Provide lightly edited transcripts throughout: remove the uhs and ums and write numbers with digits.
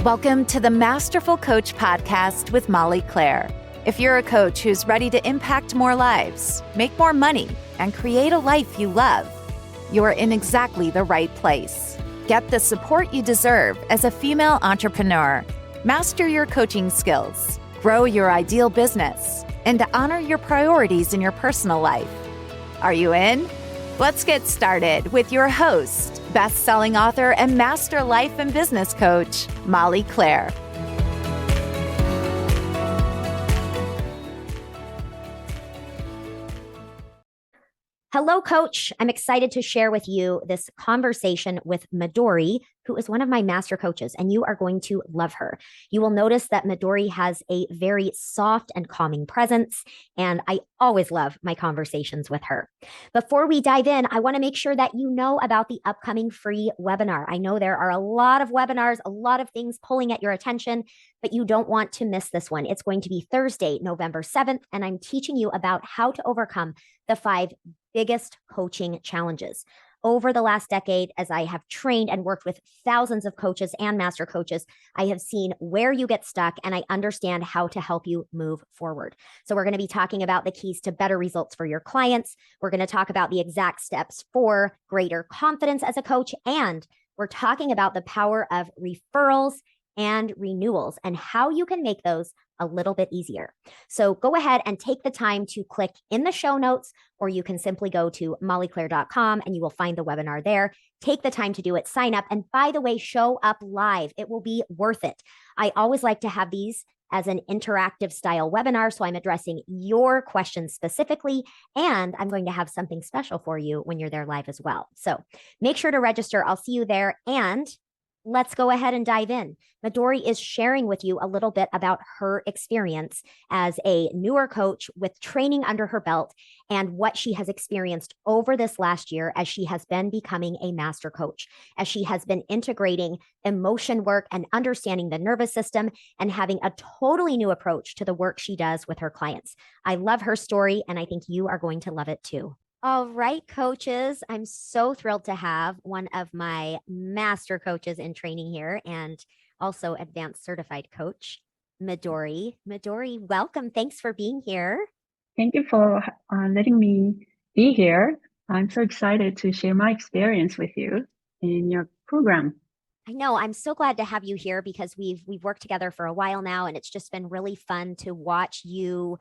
Welcome to the Masterful Coach Podcast with Molly Claire. If you're a coach who's ready to impact more lives, make more money, and create a life you love, you're in exactly the right place. Get the support you deserve as a female entrepreneur. Master your coaching skills, grow your ideal business, and honor your priorities in your personal life. Are you in? Let's get started with your host, best-selling author and master life and business coach, Molly Claire. Hello, Coach. I'm excited to share with you this conversation with Midore, who is one of my master coaches, and you are going to love her. You will notice that Midore has a very soft and calming presence, and I always love my conversations with her. Before we dive in, I want to make sure that you know about the upcoming free webinar. I know there are a lot of webinars, a lot of things pulling at your attention, but you don't want to miss this one. It's going to be Thursday, November 7th, and I'm teaching you about how to overcome the 5 biggest coaching challenges. Over the last decade, as I have trained and worked with thousands of coaches and master coaches, I have seen where you get stuck and I understand how to help you move forward. So we're going to be talking about the keys to better results for your clients. We're going to talk about the exact steps for greater confidence as a coach. And we're talking about the power of referrals and renewals and how you can make those a little bit easier. So go ahead and take the time to click in the show notes, or you can simply go to mollyclaire.com and you will find the webinar there. Take the time to do it, sign up. And by the way, show up live. It will be worth it. I always like to have these as an interactive style webinar. So I'm addressing your questions specifically, and I'm going to have something special for you when you're there live as well. So make sure to register. I'll see you there. And let's go ahead and dive in. Midore is sharing with you a little bit about her experience as a newer coach with training under her belt and what she has experienced over this last year as she has been becoming a master coach, as she has been integrating emotion work and understanding the nervous system and having a totally new approach to the work she does with her clients. I love her story, and I think you are going to love it too. All right, coaches, I'm so thrilled to have one of my master coaches in training here and also advanced certified coach, Midore. Midore, welcome. Thanks for being here. Thank you for letting me be here. I'm so excited to share my experience with you in your program. I know. I'm so glad to have you here because we've worked together for a while now, and it's just been really fun to watch you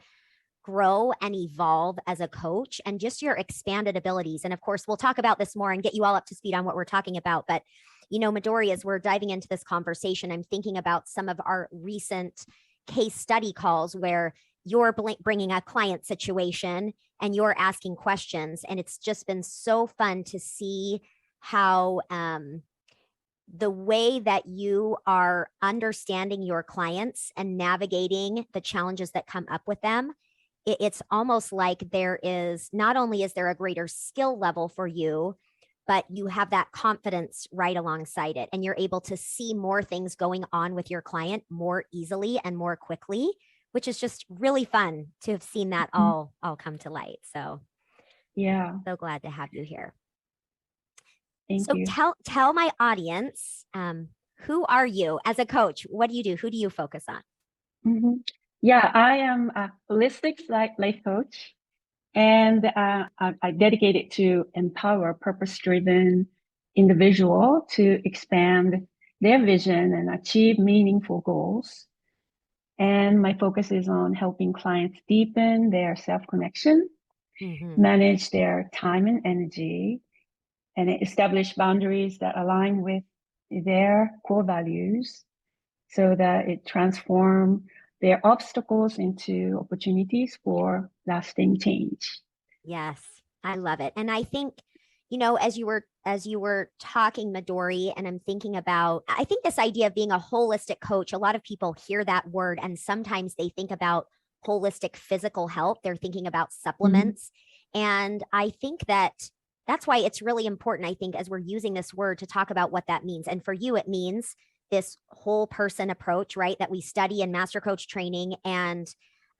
grow and evolve as a coach and just your expanded abilities. And of course, we'll talk about this more and get you all up to speed on what we're talking about. But, you know, Midore, as we're diving into this conversation, I'm thinking about some of our recent case study calls where you're bringing a client situation and you're asking questions. And it's just been so fun to see how the way that you are understanding your clients and navigating the challenges that come up with them. It's almost like there is, not only is there a greater skill level for you, but you have that confidence right alongside it. And you're able to see more things going on with your client more easily and more quickly, which is just really fun to have seen that all come to light. So yeah, so glad to have you here. Thank you. Tell my audience, who are you as a coach? What do you do? Who do you focus on? Mm-hmm. Yeah, I am a holistic life coach, and I dedicated to empower purpose-driven individual to expand their vision and achieve meaningful goals. And my focus is on helping clients deepen their self-connection, manage their time and energy, and establish boundaries that align with their core values so that it transforms their obstacles into opportunities for lasting change. Yes, I love it. And I think, you know, as you were talking, Midore, and I'm thinking about, I think this idea of being a holistic coach, a lot of people hear that word and sometimes they think about holistic physical health. They're thinking about supplements. And I think that's why it's really important, I think, as we're using this word to talk about what that means. And for you, it means this whole person approach, right, that we study in master coach training. And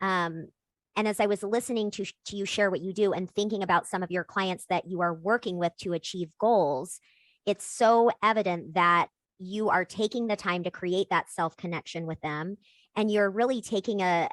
as I was listening to you share what you do and thinking about some of your clients that you are working with to achieve goals, it's so evident that you are taking the time to create that self-connection with them, and you're really taking a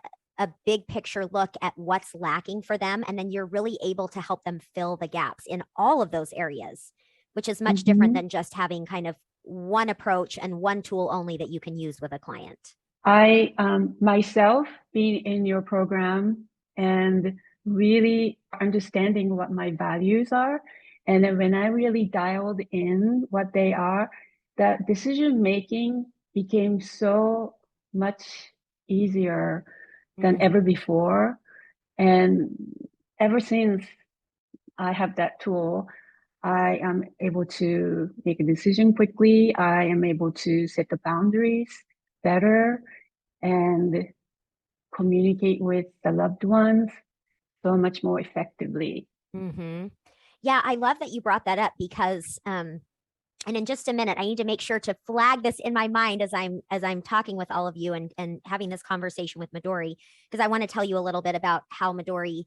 big picture look at what's lacking for them. And then you're really able to help them fill the gaps in all of those areas, which is much different than just having kind of one approach and one tool only that you can use with a client. I myself being in your program and really understanding what my values are. And then when I really dialed in what they are, that decision making became so much easier than ever before. And ever since I have that tool, I am able to make a decision quickly. I am able to set the boundaries better and communicate with the loved ones so much more effectively. Yeah, I love that you brought that up because and in just a minute, I need to make sure to flag this in my mind as I'm talking with all of you and having this conversation with Midore, because I want to tell you a little bit about how Midore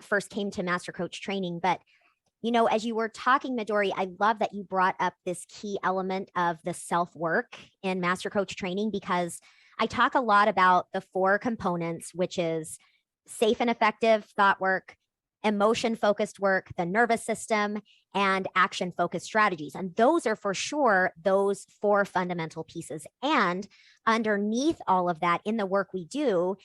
first came to Master Coach training. But, you know, as you were talking, Midore, I love that you brought up this key element of the self-work in Master Coach training, because I talk a lot about the 4 components, which is safe and effective thought work, emotion-focused work, the nervous system, and action-focused strategies. And those are for sure those 4 fundamental pieces. And underneath all of that in the work we do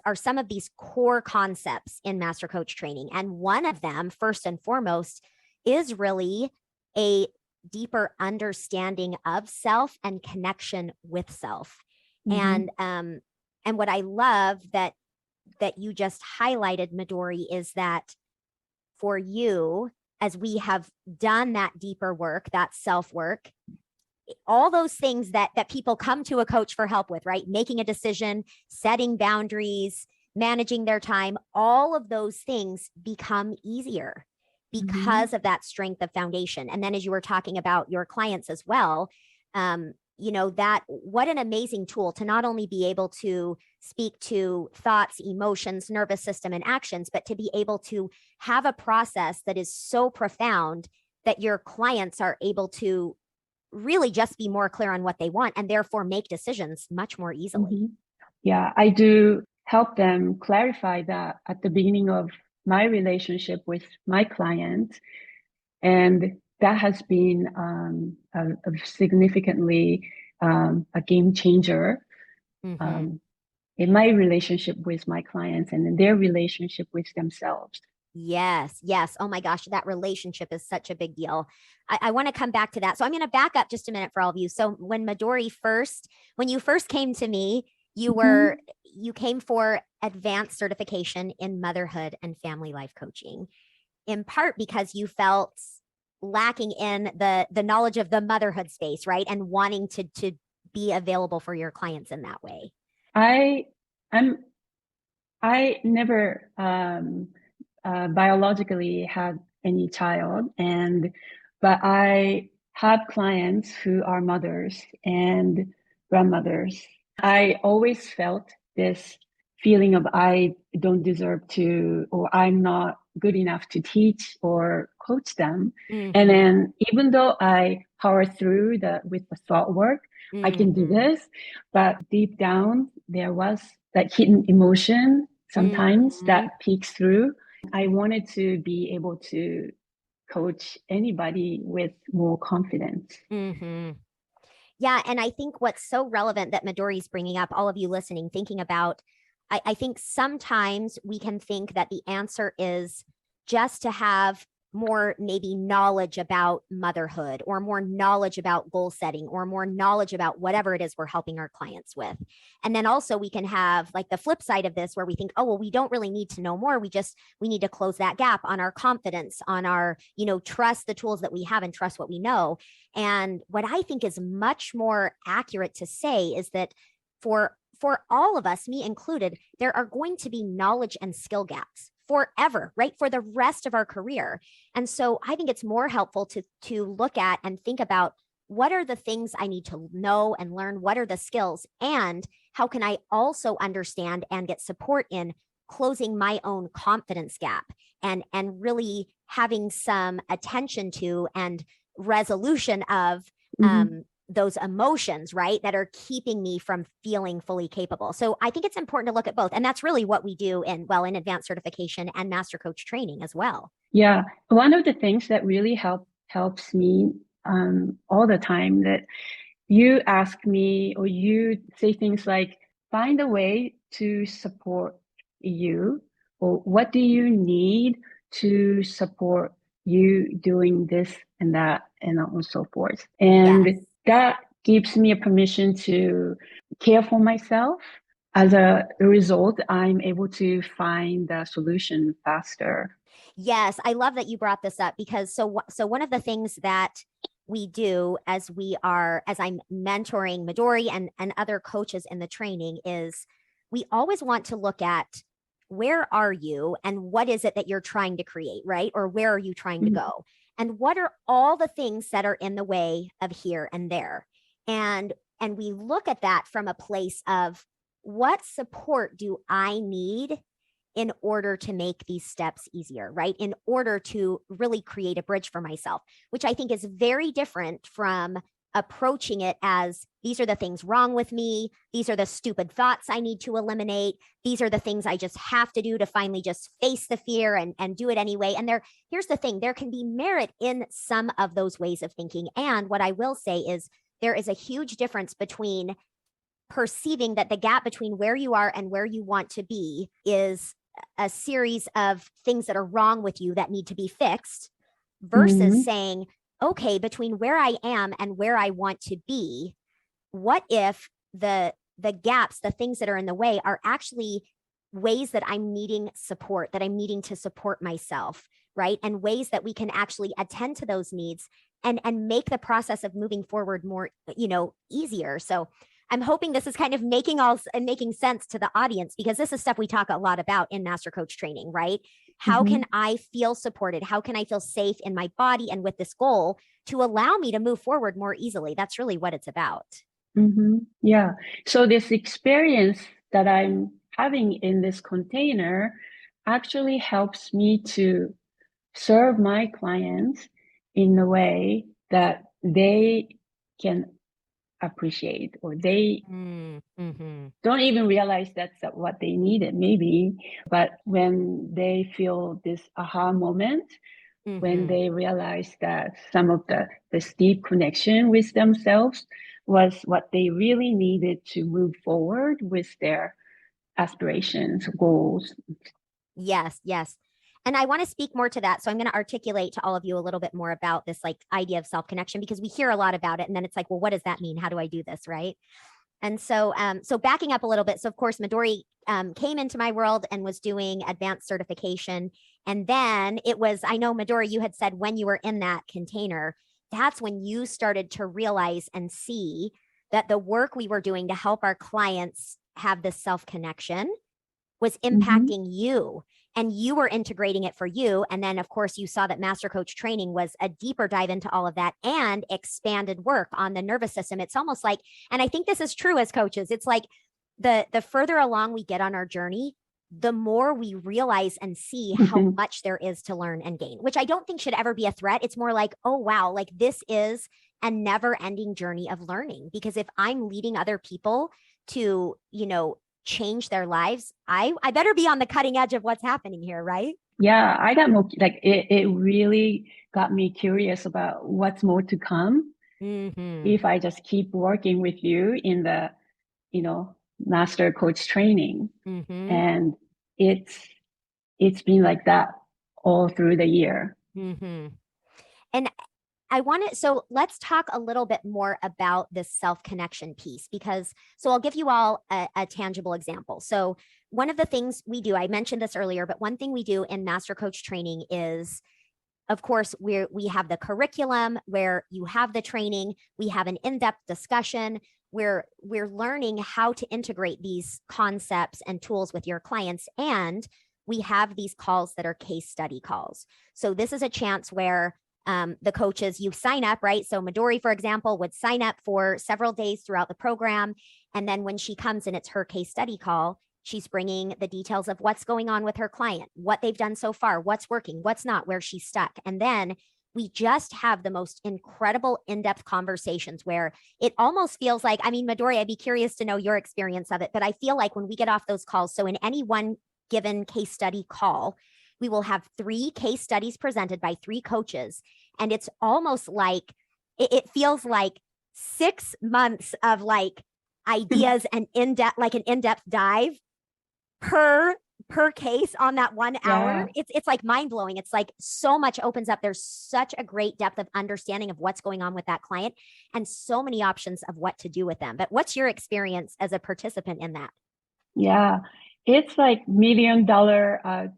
are some of these core concepts in Master Coach training. And one of them, first and foremost, is really a deeper understanding of self and connection with self. And what I love that you just highlighted, Midore, is that for you, as we have done that deeper work, that self-work, all those things that people come to a coach for help with, right? Making a decision, setting boundaries, managing their time, all of those things become easier because of that strength of foundation. And then as you were talking about your clients as well, you know, that what an amazing tool to not only be able to speak to thoughts, emotions, nervous system, and actions, but to be able to have a process that is so profound that your clients are able to really just be more clear on what they want and therefore make decisions much more easily. Yeah, I do help them clarify that at the beginning of my relationship with my client. And that has been a significantly a game changer in my relationship with my clients and in their relationship with themselves. Yes. Oh my gosh, that relationship is such a big deal. I want to come back to that. So I'm going to back up just a minute for all of you. So when you first came to me, you came for advanced certification in motherhood and family life coaching, in part because you felt lacking in the knowledge of the motherhood space, right? And wanting to be available for your clients in that way. I never biologically had any child, but I have clients who are mothers and grandmothers. I always felt this feeling of I don't deserve to, or I'm not good enough to teach or coach them. And then even though I power through with the thought work, I can do this, but deep down there was that hidden emotion sometimes that peeks through. I wanted to be able to coach anybody with more confidence. Yeah. And I think what's so relevant that Midore's bringing up, all of you listening, thinking about, I think sometimes we can think that the answer is just to have more maybe knowledge about motherhood or more knowledge about goal setting or more knowledge about whatever it is we're helping our clients with. And then also we can have like the flip side of this where we think, oh, well, we don't really need to know more. We need to close that gap on our confidence, on our, trust the tools that we have and trust what we know. And what I think is much more accurate to say is that for all of us, me included, there are going to be knowledge and skill gaps forever, right? For the rest of our career. And so I think it's more helpful to look at and think about what are the things I need to know and learn? What are the skills? And how can I also understand and get support in closing my own confidence gap and really having some attention to and resolution of those emotions, right, that are keeping me from feeling fully capable. So I think it's important to look at both. And that's really what we do in advanced certification and master coach training as well. Yeah. One of the things that really helps me all the time, that you ask me or you say things like, find a way to support you, or what do you need to support you doing this and that, and so forth. And Yes. that gives me a permission to care for myself. As a result, I'm able to find the solution faster. Yes, I love that you brought this up, because so one of the things that we do as I'm mentoring Midore and other coaches in the training is we always want to look at, where are you and what is it that you're trying to create, right? Or where are you trying to go? And what are all the things that are in the way of here and there? And we look at that from a place of, what support do I need in order to make these steps easier, right? In order to really create a bridge for myself, which I think is very different from approaching it as, these are the things wrong with me. These are the stupid thoughts I need to eliminate. These are the things I just have to do to finally just face the fear and do it anyway. And here's the thing, there can be merit in some of those ways of thinking. And what I will say is, there is a huge difference between perceiving that the gap between where you are and where you want to be is a series of things that are wrong with you that need to be fixed, versus saying, okay, between where I am and where I want to be, what if the gaps, the things that are in the way, are actually ways that I'm needing support, that I'm needing to support myself, right? And ways that we can actually attend to those needs and make the process of moving forward more, easier. So I'm hoping this is kind of making sense to the audience, because this is stuff we talk a lot about in Master Coach training, right? How can I feel supported? How can I feel safe in my body and with this goal to allow me to move forward more easily? That's really what it's about. Yeah. So this experience that I'm having in this container actually helps me to serve my clients in a way that they can appreciate, or they don't even realize that's what they needed, maybe. But when they feel this aha moment, when they realize that some of this deep connection with themselves was what they really needed to move forward with their aspirations, goals. Yes, yes. And I want to speak more to that. So I'm going to articulate to all of you a little bit more about this idea of self-connection, because we hear a lot about it. And then it's like, well, what does that mean? How do I do this? Right. And so, so backing up a little bit. So of course, Midore came into my world and was doing advanced certification. And then it was, I know, Midore, you had said when you were in that container, that's when you started to realize and see that the work we were doing to help our clients have this self-connection was impacting you, and you were integrating it for you. And then of course you saw that Master Coach training was a deeper dive into all of that and expanded work on the nervous system. It's almost like, and I think this is true as coaches, it's like the further along we get on our journey, the more we realize and see how much there is to learn and gain, which I don't think should ever be a threat. It's more like, oh, wow, like this is a never ending journey of learning, because if I'm leading other people to, change their lives, I better be on the cutting edge of what's happening here, right? Yeah, I got more, it really got me curious about what's more to come if I just keep working with you in the, Master Coach training. And it's been like that all through the year. And so let's talk a little bit more about this self-connection piece, because, so I'll give you all a tangible example. So one of the things we do, I mentioned this earlier, but one thing we do in Master Coach training is, of course, we have the curriculum where you have the training, we have an in-depth discussion where we're learning how to integrate these concepts and tools with your clients. And we have these calls that are case study calls. So this is a chance where the coaches, you sign up, right? So Midore, for example, would sign up for several days throughout the program. And then when she comes and it's her case study call, she's bringing the details of what's going on with her client, what they've done so far, what's working, what's not, where she's stuck. And then we just have the most incredible in-depth conversations where it almost feels like, I mean, Midore, I'd be curious to know your experience of it, but I feel like when we get off those calls, so in any one given case study call, we will have 3 case studies presented by 3 coaches. And it's almost like, it feels like 6 months of like ideas and in-depth, like an in-depth dive per case on that 1 hour. It's like mind-blowing. It's like so much opens up. There's such a great depth of understanding of what's going on with that client and so many options of what to do with them. But what's your experience as a participant in that? Yeah, it's like $1 million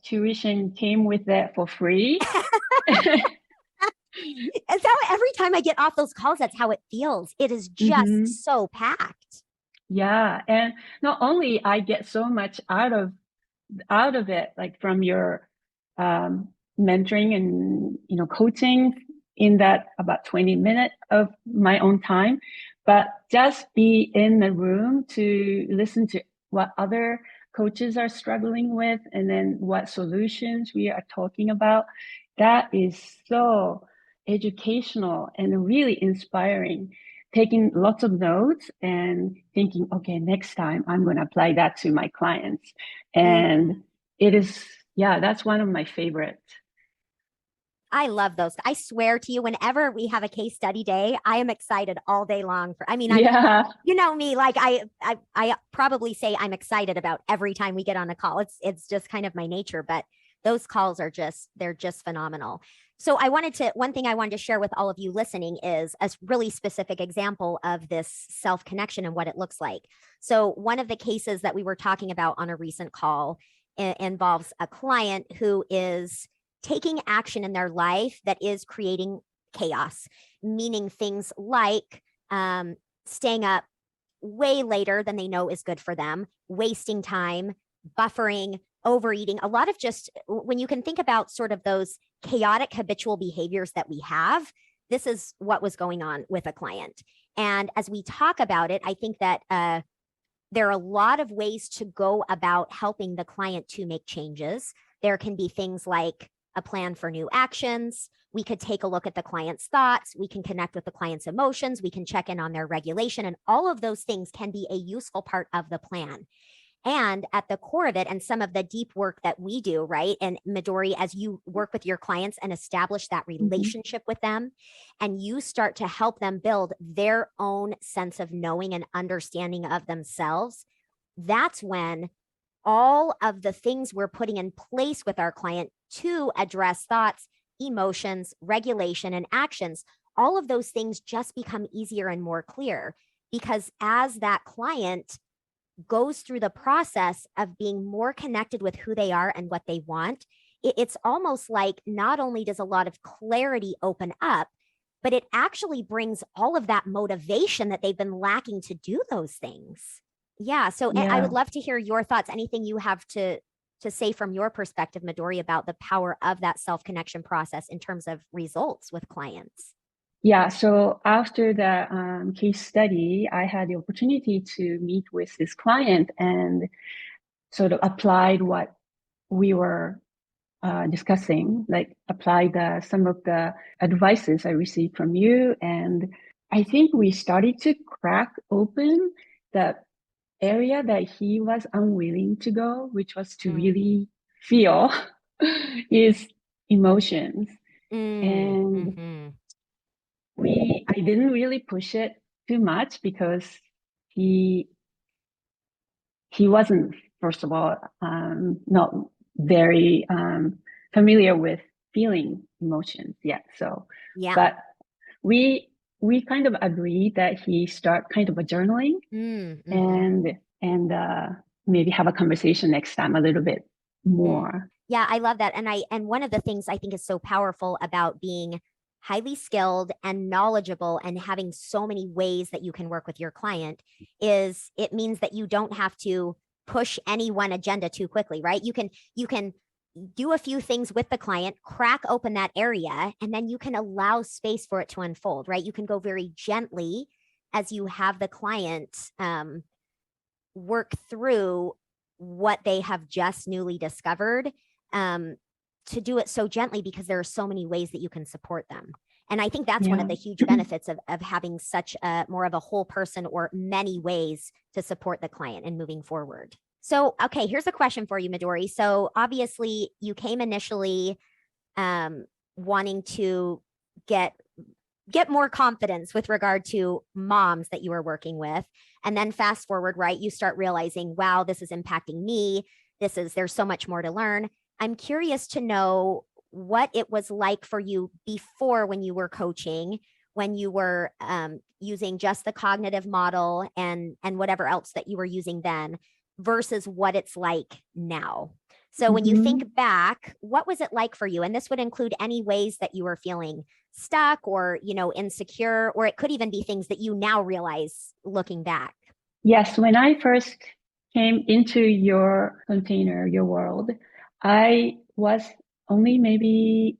tuition came with it for free. And so every time I get off those calls, that's how it feels. It is just so packed. Yeah, and not only I get so much out of it, like from your mentoring and coaching in that about 20 minutes of my own time, but just be in the room to listen to what other coaches are struggling with and then what solutions we are talking about. That is so educational and really inspiring. Taking lots of notes and thinking, okay, next time I'm going to apply that to my clients. And it is, yeah, that's one of my favorites. I love those. I swear to you, whenever we have a case study day, I am excited all day long. You know me, like I probably say I'm excited about every time we get on a call. It's just kind of my nature, but those calls are they're just phenomenal. So one thing I wanted to share with all of you listening is a really specific example of this self-connection and what it looks like. So one of the cases that we were talking about on a recent call involves a client who is taking action in their life that is creating chaos, meaning things like staying up way later than they know is good for them, wasting time, buffering, overeating, a lot of just when you can think about sort of those chaotic habitual behaviors that we have, this is what was going on with a client. And as we talk about it, I think that there are a lot of ways to go about helping the client to make changes. There can be things like a plan for new actions. We could take a look at the client's thoughts. We can connect with the client's emotions. We can check in on their regulation. And all of those things can be a useful part of the plan. And at the core of it, and some of the deep work that we do, right? And Midore, as you work with your clients and establish that relationship with them, and you start to help them build their own sense of knowing and understanding of themselves, that's when all of the things we're putting in place with our client to address thoughts, emotions, regulation, and actions, all of those things just become easier and more clear. Because as that client goes through the process of being more connected with who they are and what they want, it's almost like not only does a lot of clarity open up, but it actually brings all of that motivation that they've been lacking to do those things. Yeah. So I would love to hear your thoughts, anything you have to say from your perspective, Midore, about the power of that self-connection process in terms of results with clients. Yeah, so after the case study, I had the opportunity to meet with this client and sort of applied what we were discussing, like applied some of the advices I received from you. And I think we started to crack open the area that he was unwilling to go, which was to really feel his emotions. And I didn't really push it too much because he wasn't, first of all, not very familiar with feeling emotions yet. So, but we kind of agreed that he start kind of a journaling and maybe have a conversation next time a little bit more. Yeah, I love that. And one of the things I think is so powerful about being highly skilled and knowledgeable and having so many ways that you can work with your client is it means that you don't have to push any one agenda too quickly, right? You can do a few things with the client, crack open that area, and then you can allow space for it to unfold, right? You can go very gently as you have the client work through what they have just newly discovered. to do it so gently because there are so many ways that you can support them. And I think that's Yeah. one of the huge benefits of having such a more of a whole person or many ways to support the client and moving forward. So, okay, here's a question for you, Midore. So obviously you came initially wanting to get more confidence with regard to moms that you were working with. And then fast forward, right? You start realizing, wow, this is impacting me. There's so much more to learn. I'm curious to know what it was like for you before when you were coaching, when you were using just the cognitive model and whatever else that you were using then versus what it's like now. So when you think back, what was it like for you? And this would include any ways that you were feeling stuck or, insecure, or it could even be things that you now realize looking back. Yes, when I first came into your container, your world, I was only maybe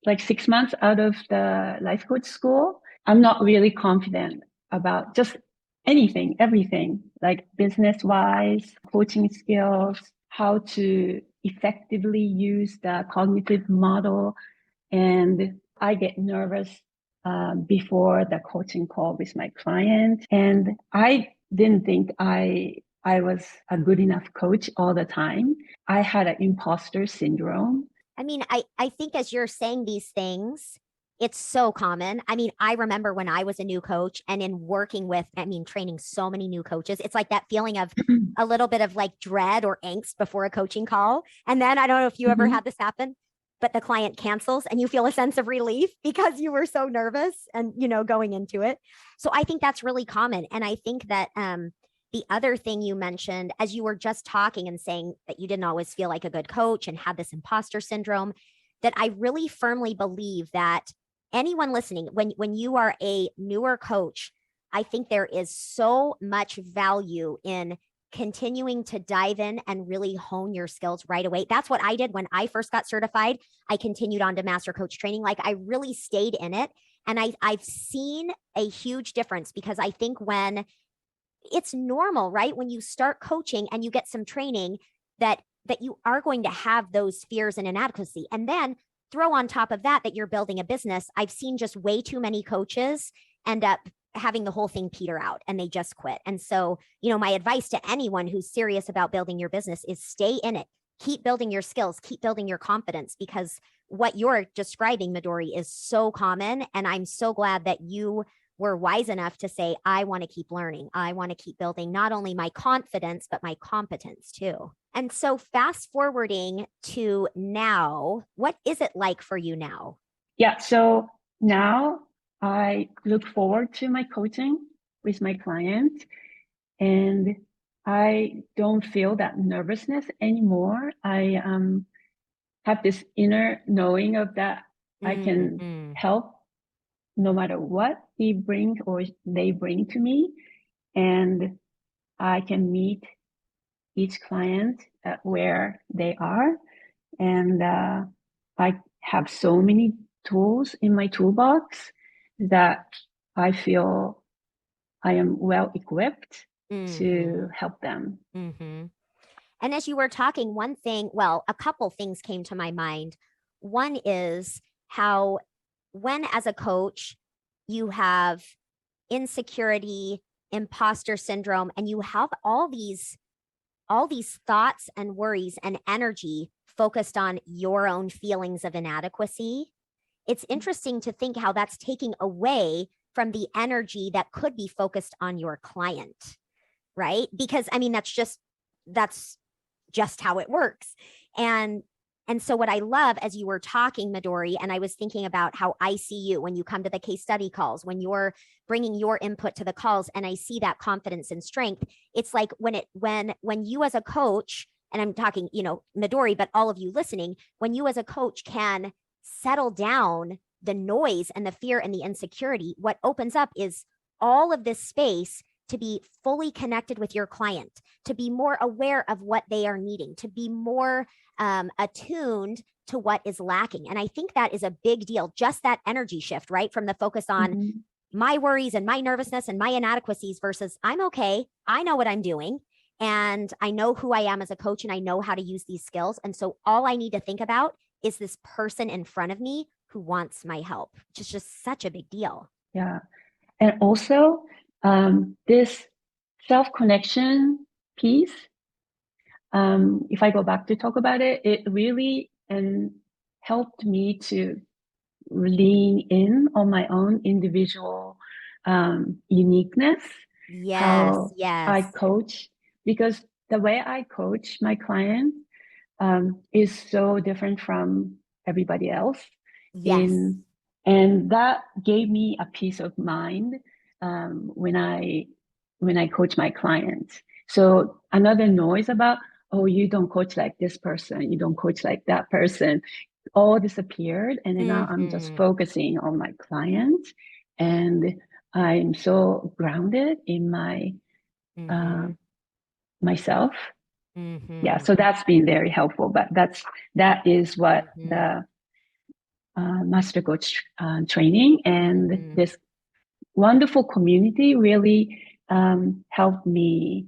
like 6 months out of the life coach school. I'm not really confident about just anything, everything, like business-wise, coaching skills, how to effectively use the cognitive model. And I get nervous before the coaching call with my client. And I didn't think I was a good enough coach all the time. I had an imposter syndrome. I mean, I think as you're saying these things, it's so common. I mean, I remember when I was a new coach and in working with, training so many new coaches, it's like that feeling of a little bit of like dread or angst before a coaching call. And then I don't know if you ever had this happen, but the client cancels and you feel a sense of relief because you were so nervous and, going into it. So I think that's really common. And I think that the other thing you mentioned as you were just talking and saying that you didn't always feel like a good coach and had this imposter syndrome, that I really firmly believe that anyone listening, when you are a newer coach, I think there is so much value in continuing to dive in and really hone your skills right away. That's what I did when I first got certified. I continued on to master coach training. Like I really stayed in it. And I've seen a huge difference because I think when it's normal, right? When you start coaching and you get some training that you are going to have those fears and inadequacy. And then throw on top of that you're building a business. I've seen just way too many coaches end up having the whole thing peter out and they just quit. And so, my advice to anyone who's serious about building your business is stay in it. Keep building your skills, keep building your confidence, because what you're describing, Midore, is so common. And I'm so glad that you were wise enough to say, I want to keep learning. I want to keep building not only my confidence, but my competence too. And so fast forwarding to now, what is it like for you now? Yeah, so now I look forward to my coaching with my client and I don't feel that nervousness anymore. I have this inner knowing of that I can help no matter what he bring or they bring to me. And I can meet each client where they are. And I have so many tools in my toolbox that I feel I am well equipped to help them. And as you were talking, a couple things came to my mind. One is how when as a coach, you have insecurity, imposter syndrome, and you have all these thoughts and worries and energy focused on your own feelings of inadequacy, it's interesting to think how that's taking away from the energy that could be focused on your client, right? Because that's just how it works. And so what I love as you were talking, Midore, and I was thinking about how I see you when you come to the case study calls, when you're bringing your input to the calls, and I see that confidence and strength. It's like when you as a coach, and I'm talking, Midore, but all of you listening, when you as a coach can settle down the noise and the fear and the insecurity, what opens up is all of this space to be fully connected with your client, to be more aware of what they are needing, to be more attuned to what is lacking. And I think that is a big deal, just that energy shift, right? From the focus on my worries and my nervousness and my inadequacies versus I'm okay, I know what I'm doing, and I know who I am as a coach, and I know how to use these skills. And so all I need to think about is this person in front of me who wants my help, which is just such a big deal. Yeah. And also, this self-connection piece, if I go back to talk about it, it really helped me to lean in on my own individual uniqueness, how I Yes. coach, because the way I coach my clients is so different from everybody else. Yes. And that gave me a peace of mind when I coach my clients. So another noise about, oh, you don't coach like this person, you don't coach like that person, all disappeared. And then now I'm just focusing on my client, and I'm so grounded in myself. Yeah, so that's been very helpful. But that is what the master coach training and this wonderful community really helped me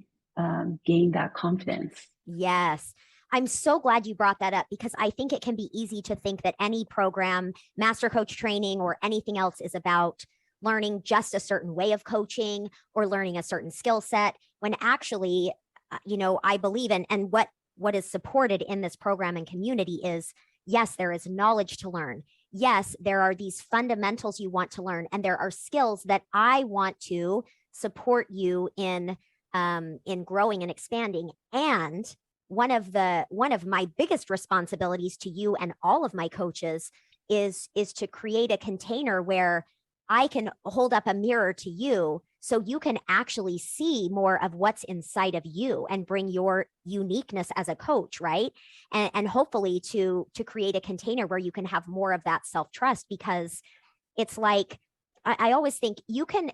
gain that confidence. Yes. I'm so glad you brought that up, because I think it can be easy to think that any program, master coach training, or anything else is about learning just a certain way of coaching or learning a certain skill set, when actually, I believe in, and what is supported in this program and community is, yes, there is knowledge to learn. Yes, there are these fundamentals you want to learn, and there are skills that I want to support you in growing and expanding. And one of my biggest responsibilities to you and all of my coaches is to create a container where I can hold up a mirror to you, so you can actually see more of what's inside of you and bring your uniqueness as a coach, right? And hopefully to create a container where you can have more of that self-trust, because it's like, I always think you can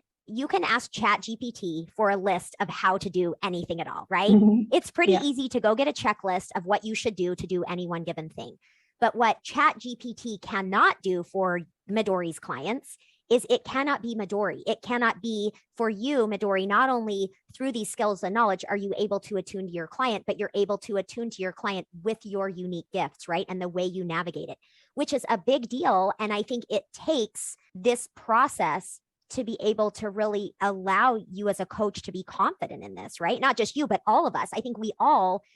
ask Chat GPT for a list of how to do anything at all, right? It's pretty easy to go get a checklist of what you should do to do any one given thing. But what Chat GPT cannot do for Midori's clients is it cannot be Midori. It cannot be for you, Midori. Not only through these skills and knowledge are you able to attune to your client, but you're able to attune to your client with your unique gifts, right? And the way you navigate it, which is a big deal. And I think it takes this process to be able to really allow you as a coach to be confident in this, right? Not just you, but all of us. I think we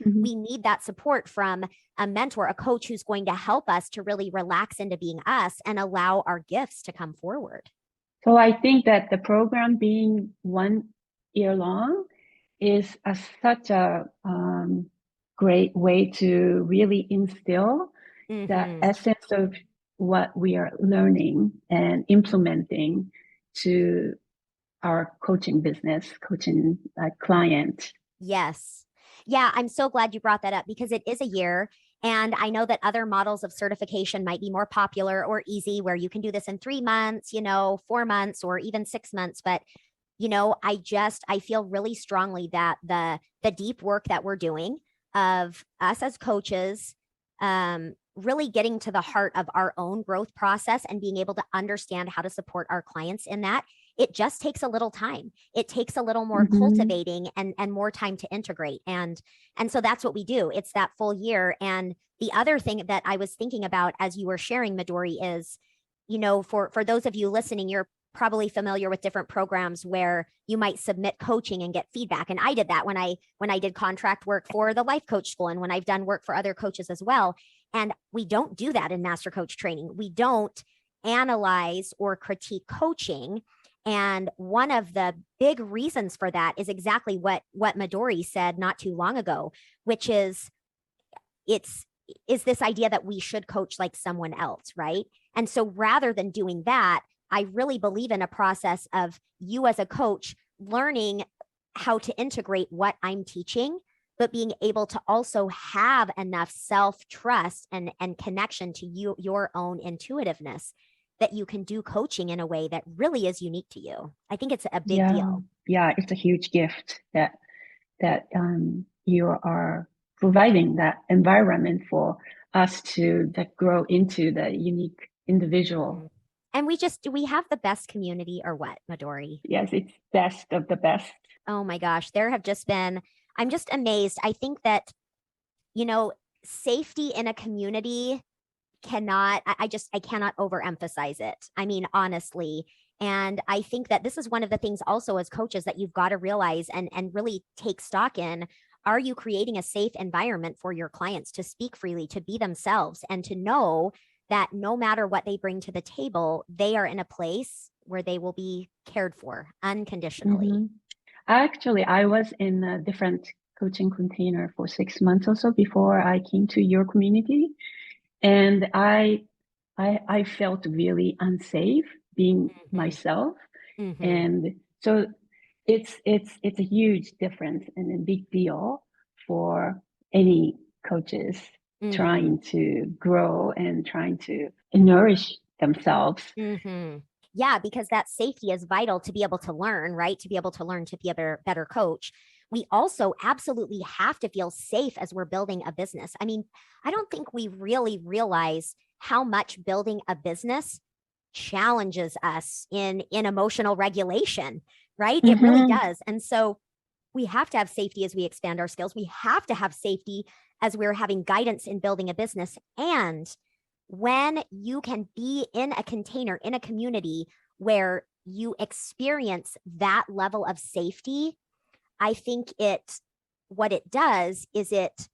need that support from a mentor, a coach who's going to help us to really relax into being us and allow our gifts to come forward. So I think that the program being 1 year long is such a great way to really instill the essence of what we are learning and implementing to our coaching business, coaching client. Yes. Yeah, I'm so glad you brought that up, because it is a year. And I know that other models of certification might be more popular or easy, where you can do this in 3 months, 4 months, or even 6 months. But, I feel really strongly that the deep work that we're doing of us as coaches, really getting to the heart of our own growth process and being able to understand how to support our clients in that, it just takes a little time. It takes a little more cultivating and more time to integrate. And so that's what we do. It's that full year. And the other thing that I was thinking about as you were sharing, Midori, is, for those of you listening, you're probably familiar with different programs where you might submit coaching and get feedback. And I did that when I did contract work for the life coach school, and when I've done work for other coaches as well. And we don't do that in master coach training. We don't analyze or critique coaching. And one of the big reasons for that is exactly what Midori said not too long ago, which is this idea that we should coach like someone else, right? And so rather than doing that, I really believe in a process of you as a coach learning how to integrate what I'm teaching, but being able to also have enough self-trust and connection to your own intuitiveness that you can do coaching in a way that really is unique to you. I think it's a big deal. Yeah, it's a huge gift that you are providing that environment for us to grow into the unique individual. And we have the best community, or what, Midori? Yes, it's best of the best. Oh my gosh, I'm just amazed. I think that, safety in a community cannot overemphasize it. I mean, honestly. And I think that this is one of the things also as coaches that you've got to realize and really take stock in. Are you creating a safe environment for your clients to speak freely, to be themselves, and to know that no matter what they bring to the table, they are in a place where they will be cared for unconditionally? Mm-hmm. Actually, I was in a different coaching container for 6 months or so before I came to your community. And I felt really unsafe being myself. And so it's a huge difference and a big deal for any coaches trying to grow and trying to nourish themselves. Yeah, because that safety is vital to be able to learn, right? To be able to learn to be a better coach. We also absolutely have to feel safe as we're building a business. I mean, I don't think we really realize how much building a business challenges us in emotional regulation, right? It really does. And so we have to have safety as we expand our skills. We have to have safety as we're having guidance in building a business. And when you can be in a container, in a community where you experience that level of safety, I think what it does is it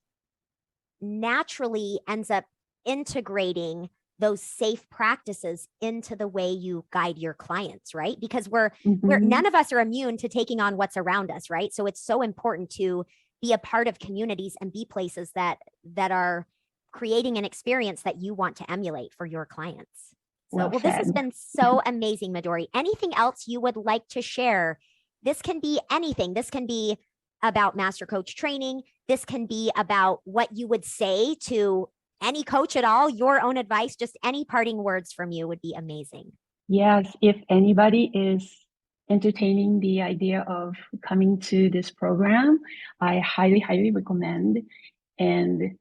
naturally ends up integrating those safe practices into the way you guide your clients, right? Because we're none of us are immune to taking on what's around us, right? So it's so important to be a part of communities and be places that are creating an experience that you want to emulate for your clients. So, well, this has been so amazing, Midore. Anything else you would like to share? This can be anything. This can be about master coach training. This can be about what you would say to any coach at all, your own advice, just any parting words from you would be amazing. Yes, if anybody is entertaining the idea of coming to this program, I highly, highly recommend. And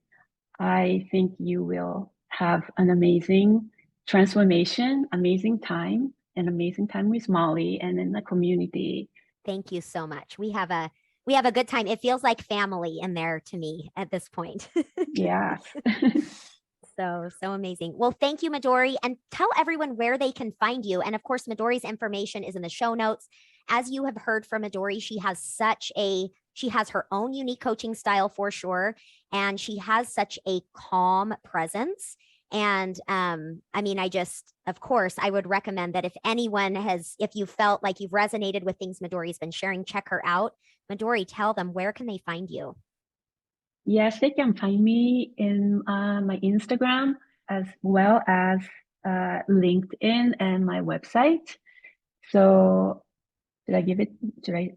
I think you will have an amazing transformation, amazing time with Molly and in the community. Thank you so much. We have a good time. It feels like family in there to me at this point. Yes. So amazing. Well, thank you, Midore. And tell everyone where they can find you. And of course, Midore's information is in the show notes. As you have heard from Midore, she has her own unique coaching style for sure. And she has such a calm presence. And I mean, of course, I would recommend that if you felt like you've resonated with things Midore's been sharing, check her out. Midore, tell them, where can they find you? Yes, they can find me in my Instagram as well as LinkedIn and my website. So should I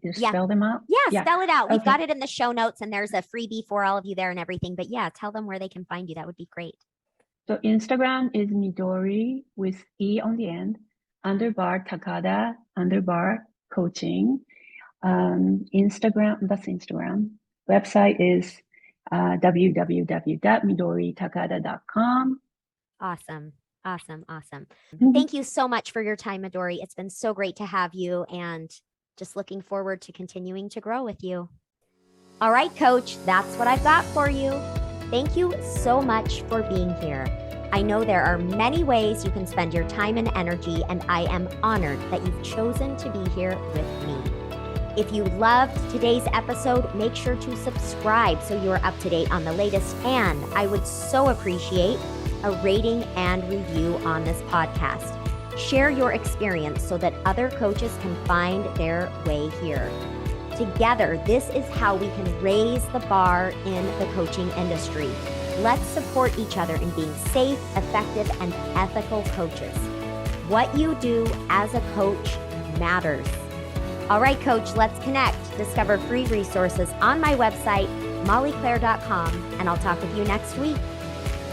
just spell them out? Yeah, spell it out. We've got it in the show notes and there's a freebie for all of you there and everything. But yeah, tell them where they can find you. That would be great. So Instagram is Midore with E on the end, _Takada, _coaching. Instagram. Website is www.midoretakada.com. Awesome. Thank you so much for your time, Midore. It's been so great to have you and just looking forward to continuing to grow with you. All right, Coach, that's what I've got for you. Thank you so much for being here. I know there are many ways you can spend your time and energy, and I am honored that you've chosen to be here with me. If you loved today's episode, make sure to subscribe so you're up to date on the latest. And I would so appreciate a rating and review on this podcast. Share your experience so that other coaches can find their way here. Together, this is how we can raise the bar in the coaching industry. Let's support each other in being safe, effective, and ethical coaches. What you do as a coach matters. All right, Coach, let's connect. Discover free resources on my website, mollyclaire.com, and I'll talk with you next week.